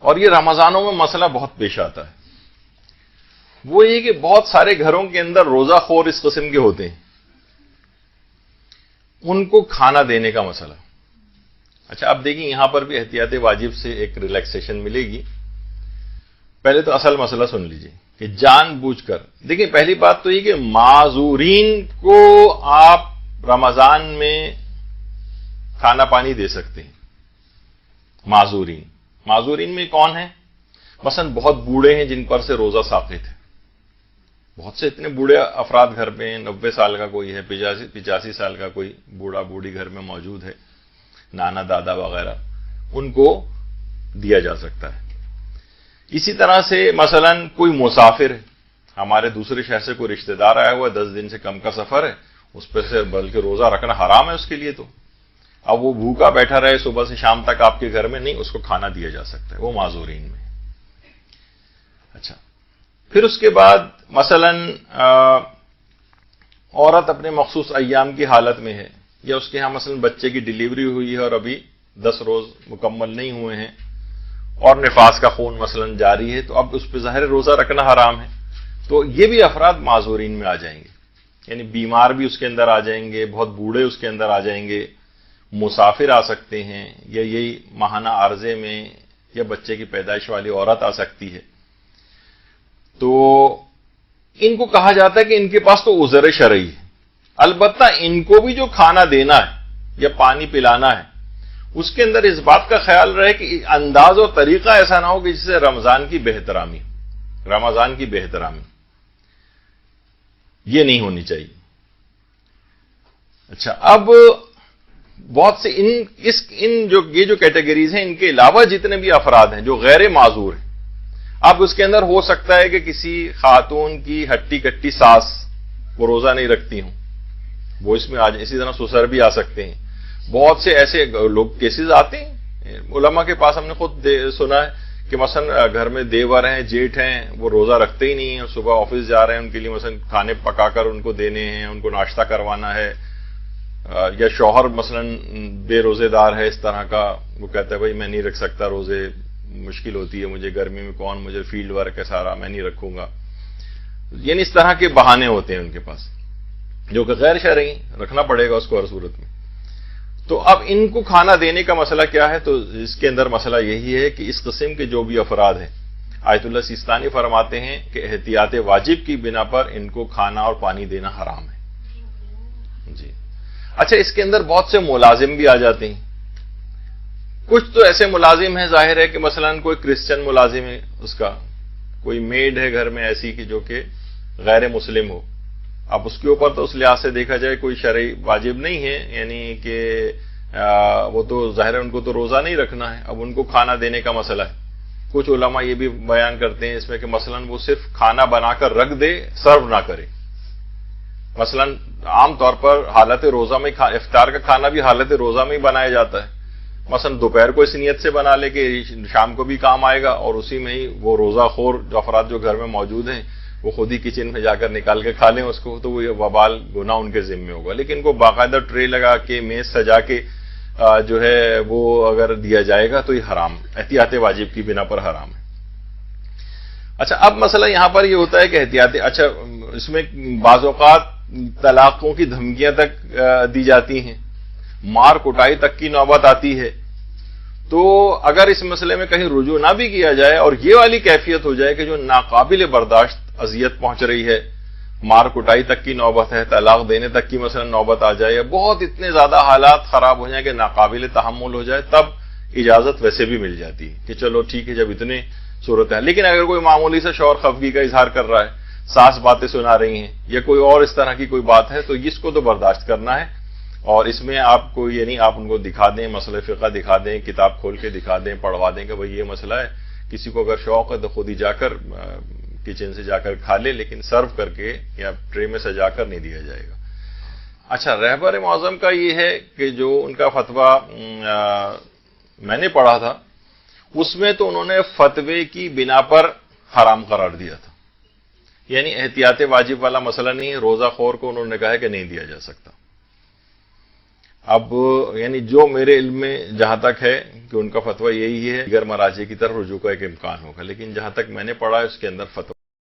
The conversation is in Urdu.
اور یہ رمضانوں میں مسئلہ بہت پیش آتا ہے، وہ یہ کہ بہت سارے گھروں کے اندر روزہ خور اس قسم کے ہوتے ہیں، ان کو کھانا دینے کا مسئلہ۔ اچھا اب دیکھیں یہاں پر بھی احتیاط واجب سے ایک ریلیکسیشن ملے گی۔ پہلے تو اصل مسئلہ سن لیجئے کہ جان بوجھ کر دیکھیں، پہلی بات تو یہ کہ معذورین کو آپ رمضان میں کھانا پانی دے سکتے ہیں۔ معذورین میں کون ہیں؟ مثلا بہت بوڑھے ہیں جن پر سے روزہ ساقط ہے، بہت سے اتنے بوڑھے افراد گھر پہ ہیں، 90 سال کا کوئی ہے، 85 سال کا کوئی بوڑھا بوڑھی گھر میں موجود ہے، نانا دادا وغیرہ، ان کو دیا جا سکتا ہے۔ اسی طرح سے مثلا کوئی مسافر ہے، ہمارے دوسرے شہر سے کوئی رشتہ دار آیا ہوا ہے، 10 دن سے کم کا سفر ہے، اس پہ سے بلکہ روزہ رکھنا حرام ہے اس کے لیے، تو اب وہ بھوکا بیٹھا رہے صبح سے شام تک آپ کے گھر میں، نہیں، اس کو کھانا دیا جا سکتا ہے، وہ معذورین میں۔ اچھا پھر اس کے بعد مثلا عورت اپنے مخصوص ایام کی حالت میں ہے، یا اس کے ہاں مثلا بچے کی ڈیلیوری ہوئی ہے اور ابھی 10 روز مکمل نہیں ہوئے ہیں اور نفاس کا خون مثلا جاری ہے، تو اب اس پہ ظاہر روزہ رکھنا حرام ہے، تو یہ بھی افراد معذورین میں آ جائیں گے، یعنی بیمار بھی اس کے اندر آ جائیں گے، بہت بوڑھے اس کے اندر آ جائیں گے، مسافر آ سکتے ہیں، یا یہی ماہانہ عارضے میں یا بچے کی پیدائش والی عورت آ سکتی ہے۔ تو ان کو کہا جاتا ہے کہ ان کے پاس تو عذر شرعی ہے، البتہ ان کو بھی جو کھانا دینا ہے یا پانی پلانا ہے اس کے اندر اس بات کا خیال رہے کہ انداز اور طریقہ ایسا نہ ہو کہ جس سے رمضان کی بے احترامی، یہ نہیں ہونی چاہیے۔ اچھا اب بہت سے یہ جو کیٹیگریز ہیں، ان کے علاوہ جتنے بھی افراد ہیں جو غیر معذور ہیں، اب اس کے اندر ہو سکتا ہے کہ کسی خاتون کی ہٹی کٹی ساس وہ روزہ نہیں رکھتی ہوں، وہ اس میں آ جائیں، اسی طرح سسر بھی آ سکتے ہیں، بہت سے ایسے لوگ کیسز آتے ہیں علماء کے پاس، ہم نے خود سنا ہے کہ مثلا گھر میں دیور ہیں، جیٹھ ہیں، وہ روزہ رکھتے ہی نہیں ہیں، صبح آفس جا رہے ہیں، ان کے لیے مثلا کھانے پکا کر ان کو دینے ہیں، ان کو ناشتہ کروانا ہے، یا شوہر مثلا بے روزے دار ہے اس طرح کا، وہ کہتا ہے بھائی میں نہیں رکھ سکتا روزے، مشکل ہوتی ہے مجھے، گرمی میں کون، مجھے فیلڈ ورک ہے سارا، میں نہیں رکھوں گا، یعنی اس طرح کے بہانے ہوتے ہیں ان کے پاس جو کہ غیر شرعی، رکھنا پڑے گا اس کو ہر صورت میں۔ تو اب ان کو کھانا دینے کا مسئلہ کیا ہے؟ تو اس کے اندر مسئلہ یہی ہے کہ اس قسم کے جو بھی افراد ہیں، آیت اللہ سیستانی فرماتے ہیں کہ احتیاط واجب کی بنا پر ان کو کھانا اور پانی دینا حرام ہے۔ جی اچھا، اس کے اندر بہت سے ملازم بھی آ جاتے ہیں، کچھ تو ایسے ملازم ہیں، ظاہر ہے کہ مثلا کوئی کرسچن ملازم ہے، اس کا کوئی میڈ ہے گھر میں ایسی کہ جو کہ غیر مسلم ہو، اب اس کے اوپر تو اس لحاظ سے دیکھا جائے کوئی شرعی واجب نہیں ہے، یعنی کہ وہ تو ظاہر ہے ان کو تو روزہ نہیں رکھنا ہے، اب ان کو کھانا دینے کا مسئلہ ہے۔ کچھ علماء یہ بھی بیان کرتے ہیں اس میں کہ مثلا وہ صرف کھانا بنا کر رکھ دے، سرو نہ کرے، مثلا عام طور پر حالت روزہ میں افطار کا کھانا بھی حالت روزہ میں ہی بنایا جاتا ہے، مثلا دوپہر کو اس نیت سے بنا لے کہ شام کو بھی کام آئے گا، اور اسی میں ہی وہ روزہ خور جو افراد جو گھر میں موجود ہیں وہ خود ہی کچن میں جا کر نکال کے کھا لیں اس کو، تو وہ وبال گناہ ان کے ذمہ ہوگا۔ لیکن کو باقاعدہ ٹرے لگا کے میز سجا کے جو ہے وہ اگر دیا جائے گا تو یہ حرام، احتیاط واجب کی بنا پر حرام ہے۔ اچھا اب مسئلہ یہاں پر یہ ہوتا ہے کہ اچھا اس میں بعض اوقات طلاقوں کی دھمکیاں تک دی جاتی ہیں، مار کٹائی تک کی نوبت آتی ہے، تو اگر اس مسئلے میں کہیں رجوع نہ بھی کیا جائے اور یہ والی کیفیت ہو جائے کہ جو ناقابل برداشت اذیت پہنچ رہی ہے، مار کٹائی تک کی نوبت ہے، طلاق دینے تک کی مثلا نوبت آ جائے، یا بہت اتنے زیادہ حالات خراب ہو جائیں کہ ناقابل تحمل ہو جائے، تب اجازت ویسے بھی مل جاتی ہے کہ چلو ٹھیک ہے جب اتنے صورت ہے۔ لیکن اگر کوئی معمولی سے شوہر خفگی کا اظہار کر رہا ہے، ساس باتیں سنا رہی ہیں، یا کوئی اور اس طرح کی کوئی بات ہے، تو اس کو تو برداشت کرنا ہے، اور اس میں آپ کو یعنی آپ ان کو دکھا دیں، مسئلہ فقہ دکھا دیں، کتاب کھول کے دکھا دیں، پڑھوا دیں کہ بھئی یہ مسئلہ ہے، کسی کو اگر شوق ہے تو خود ہی جا کر کچن سے جا کر کھا لے، لیکن سرو کر کے یا ٹرے میں سجا کر نہیں دیا جائے گا۔ اچھا، رہبر معظم کا یہ ہے کہ جو ان کا فتویٰ میں نے پڑھا تھا، اس میں تو انہوں نے فتوے کی بنا پر حرام قرار دیا تھا، یعنی احتیاط واجب والا مسئلہ نہیں ہے، روزہ خور کو انہوں نے کہا ہے کہ نہیں دیا جا سکتا۔ اب یعنی جو میرے علم میں جہاں تک ہے کہ ان کا فتویٰ یہی ہے، دیگر مراجع کی طرف رجوع کا ایک امکان ہوگا، لیکن جہاں تک میں نے پڑھا ہے اس کے اندر فتویٰ